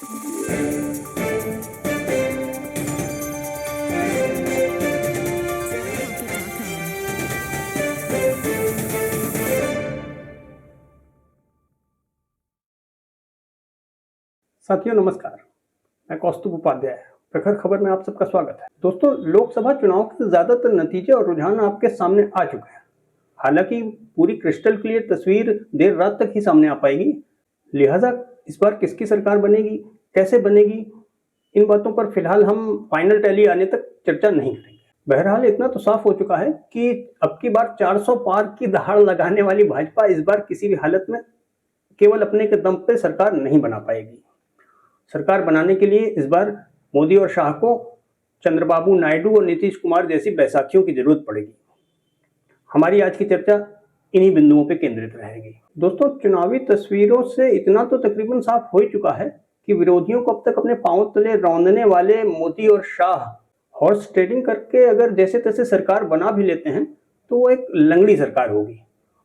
साथियों नमस्कार, मैं कौस्तुभ उपाध्याय प्रखर खबर में आप सबका स्वागत है। दोस्तों, लोकसभा चुनाव के ज्यादातर नतीजे और रुझान आपके सामने आ चुके हैं। हालांकि पूरी क्रिस्टल क्लियर तस्वीर देर रात तक ही सामने आ पाएगी, लिहाजा इस बार किसकी सरकार बनेगी, कैसे बनेगी, इन बातों पर फिलहाल हम फाइनल टैली आने तक चर्चा नहीं करेंगे। बहरहाल इतना तो साफ हो चुका है कि अब की बार 400 पार की दहाड़ लगाने वाली भाजपा इस बार किसी भी हालत में केवल अपने के दम पे सरकार नहीं बना पाएगी। सरकार बनाने के लिए इस बार मोदी और शाह को चंद्रबाबू नायडू और नीतीश कुमार जैसी बैसाखियों की जरूरत पड़ेगी। हमारी आज की चर्चा इन्हीं बिंदुओं पर केंद्रित रहेगी। दोस्तों, चुनावी तस्वीरों से इतना तो तकरीबन साफ हो ही चुका है कि विरोधियों को अब तक अपने पांव तले रौंदने वाले मोदी और शाह हॉर्स ट्रेडिंग करके अगर जैसे तैसे सरकार बना भी लेते हैं तो वो एक लंगड़ी सरकार होगी,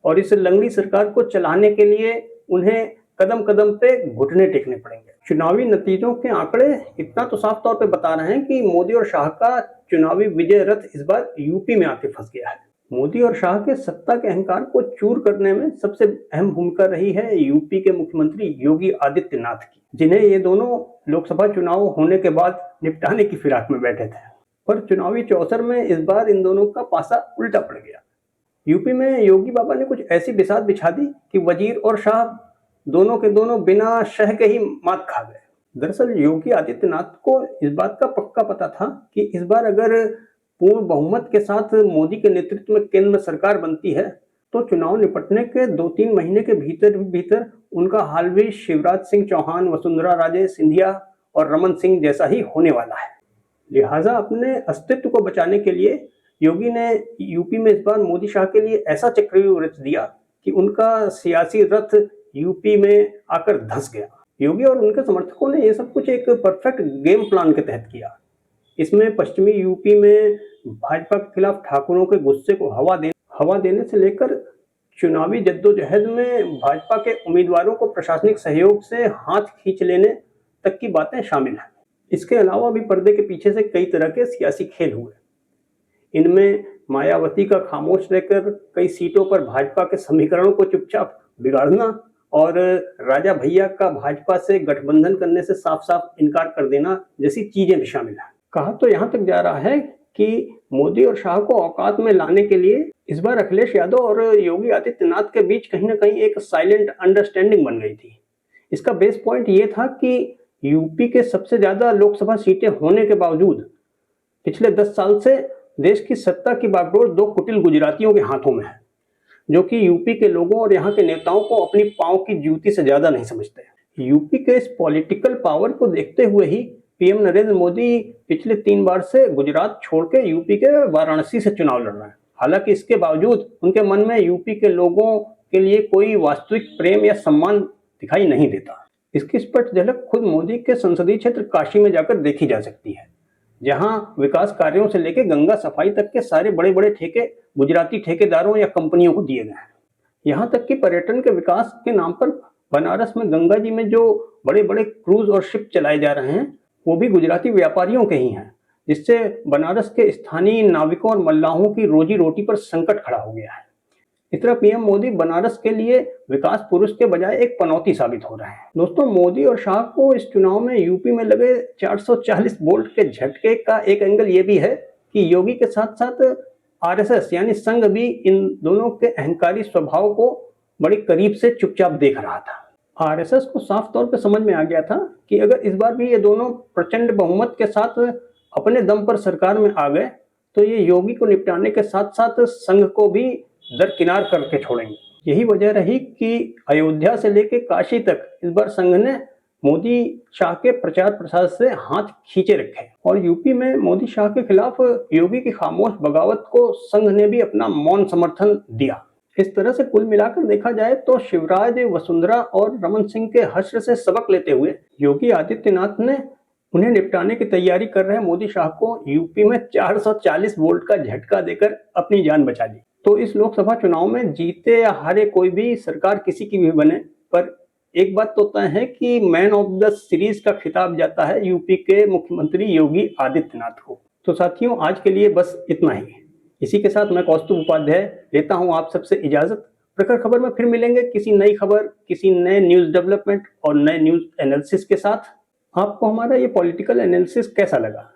और इस लंगड़ी सरकार को चलाने के लिए उन्हें कदम कदम पे घुटने टेकने पड़ेंगे। चुनावी नतीजों के आंकड़े इतना तो साफ तौर पे बता रहे हैं कि मोदी और शाह का चुनावी विजय रथ इस बार यूपी में आके फंस गया है। मोदी और शाह के सत्ता के अहंकार को चूर करने में सबसे अहम भूमिका रही है यूपी के मुख्यमंत्री योगी आदित्यनाथ की, जिन्हें ये दोनों लोकसभा चुनाव होने के बाद निपटाने की फिराक में बैठे थे। पर चुनावी चौसर में इस बार इन दोनों का पासा उल्टा पड़ गया। यूपी में योगी बाबा ने कुछ ऐसी बिसात बिछा दी कि वजीर और शाह दोनों के दोनों बिना शह के ही मात खा गए। दरअसल योगी आदित्यनाथ को इस बात का पक्का पता था कि इस बार अगर पूर्ण बहुमत के साथ मोदी के नेतृत्व में केंद्र में सरकार बनती है तो चुनाव निपटने के 2-3 महीने के भीतर उनका हाल भी शिवराज सिंह चौहान, वसुंधरा राजे सिंधिया और रमन सिंह जैसा ही होने वाला है। लिहाजा अपने अस्तित्व को बचाने के लिए योगी ने यूपी में इस बार मोदी शाह के लिए ऐसा चक्रव्यूह रच दिया कि उनका सियासी रथ यूपी में आकर धंस गया। योगी और उनके समर्थकों ने यह सब कुछ एक परफेक्ट गेम प्लान के तहत किया। इसमें पश्चिमी यूपी में भाजपा के खिलाफ ठाकुरों के गुस्से को हवा देने से लेकर चुनावी जद्दोजहद में भाजपा के उम्मीदवारों को प्रशासनिक सहयोग से हाथ खींच लेने तक की बातें शामिल हैं। इसके अलावा भी पर्दे के पीछे से कई तरह के सियासी खेल हुए। इनमें मायावती का खामोश रहकर कई सीटों पर भाजपा के समीकरणों को चुपचाप बिगाड़ना और राजा भैया का भाजपा से गठबंधन करने से साफ साफ इनकार कर देना जैसी चीजें भी शामिल है। कहा तो यहां तक जा रहा है कि मोदी और शाह को औकात में लाने के लिए इस बार अखिलेश यादव और योगी आदित्यनाथ के बीच कहीं ना कहीं एक साइलेंट अंडरस्टैंडिंग बन गई थी। इसका बेस पॉइंट ये था कि यूपी के सबसे ज्यादा लोकसभा सीटें होने के बावजूद पिछले 10 साल से देश की सत्ता की बागडोर 2 कुटिल गुजरातियों के हाथों में है, जो कि यूपी के लोगों और यहाँ के नेताओं को अपनी पांव की जूती से ज्यादा नहीं समझते। यूपी के इस पॉलिटिकल पावर को देखते हुए ही पीएम नरेंद्र मोदी पिछले 3 बार से गुजरात छोड़ के यूपी के वाराणसी से चुनाव लड़ रहे हैं। हालांकि इसके बावजूद उनके मन में यूपी के लोगों के लिए कोई वास्तविक प्रेम या सम्मान दिखाई नहीं देता। इसकी स्पष्ट झलक खुद मोदी के संसदीय क्षेत्र काशी में जाकर देखी जा सकती है, जहां विकास कार्यों से लेकर गंगा सफाई तक के सारे बड़े बड़े ठेके गुजराती ठेकेदारों या कंपनियों को दिए गए हैं। यहां तक कि पर्यटन के विकास के नाम पर बनारस में गंगा जी में जो बड़े बड़े क्रूज और शिप चलाए जा रहे हैं वो भी गुजराती व्यापारियों के ही हैं, जिससे बनारस के स्थानीय नाविकों और मल्लाहों की रोजी रोटी पर संकट खड़ा हो गया है। इस तरह पीएम मोदी बनारस के लिए विकास पुरुष के बजाय एक पनौती साबित हो रहे हैं। दोस्तों, मोदी और शाह को इस चुनाव में यूपी में लगे 440 वोल्ट के झटके का एक एंगल ये भी है कि योगी के साथ साथ आरएसएस यानी संघ भी इन दोनों के अहंकारी स्वभाव को बड़ी करीब से चुपचाप देख रहा था। आरएसएस को साफ तौर पर समझ में आ गया था कि अगर इस बार भी ये दोनों प्रचंड बहुमत के साथ अपने दम पर सरकार में आ गए तो ये योगी को निपटाने के साथ साथ संघ को भी दरकिनार करके छोड़ेंगे। यही वजह रही कि अयोध्या से लेकर काशी तक इस बार संघ ने मोदी शाह के प्रचार प्रसार से हाथ खींचे रखे, और यूपी में मोदी शाह के खिलाफ योगी की खामोश बगावत को संघ ने भी अपना मौन समर्थन दिया। इस तरह से कुल मिलाकर देखा जाए तो शिवराज, वसुंधरा और रमन सिंह के हश्र से सबक लेते हुए योगी आदित्यनाथ ने उन्हें निपटाने की तैयारी कर रहे मोदी शाह को यूपी में 440 वोल्ट का झटका देकर अपनी जान बचा ली। तो इस लोकसभा चुनाव में जीते या हारे कोई भी सरकार किसी की भी बने, पर एक बात तो तय है कि मैन ऑफ द सीरीज का खिताब जाता है यूपी के मुख्यमंत्री योगी आदित्यनाथ को। तो साथियों, आज के लिए बस इतना ही। इसी के साथ मैं कौस्तुभ उपाध्याय लेता हूं आप सबसे इजाजत। प्रखर खबर में फिर मिलेंगे किसी नई खबर, किसी नए न्यूज डेवलपमेंट और नए न्यूज एनालिसिस के साथ। आपको हमारा ये पॉलिटिकल एनालिसिस कैसा लगा,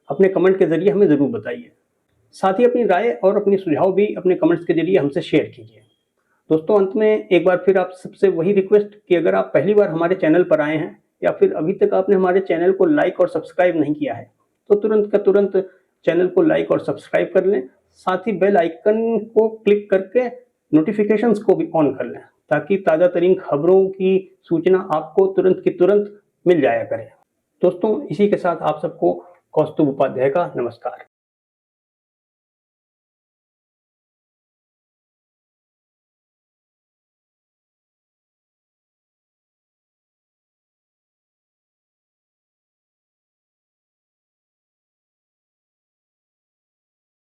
अपने कमेंट के जरिए हमें जरूर बताइए। साथ ही अपनी राय और अपनी सुझाव भी अपने कमेंट्स के जरिए हमसे शेयर कीजिए। दोस्तों, अंत में एक बार फिर आप सबसे वही रिक्वेस्ट कि अगर आप पहली बार हमारे चैनल पर आए हैं या फिर अभी तक आपने हमारे चैनल को लाइक और सब्सक्राइब नहीं किया है, तो तुरंत का तुरंत चैनल को लाइक और सब्सक्राइब कर लें। साथ ही बेल आइकन को क्लिक करके नोटिफिकेशंस को भी ऑन कर लें, ताकि ताज़ा तरीन खबरों की सूचना आपको तुरंत की तुरंत मिल जाया करे। दोस्तों, इसी के साथ आप सबको कौस्तुभ उपाध्याय का नमस्कार।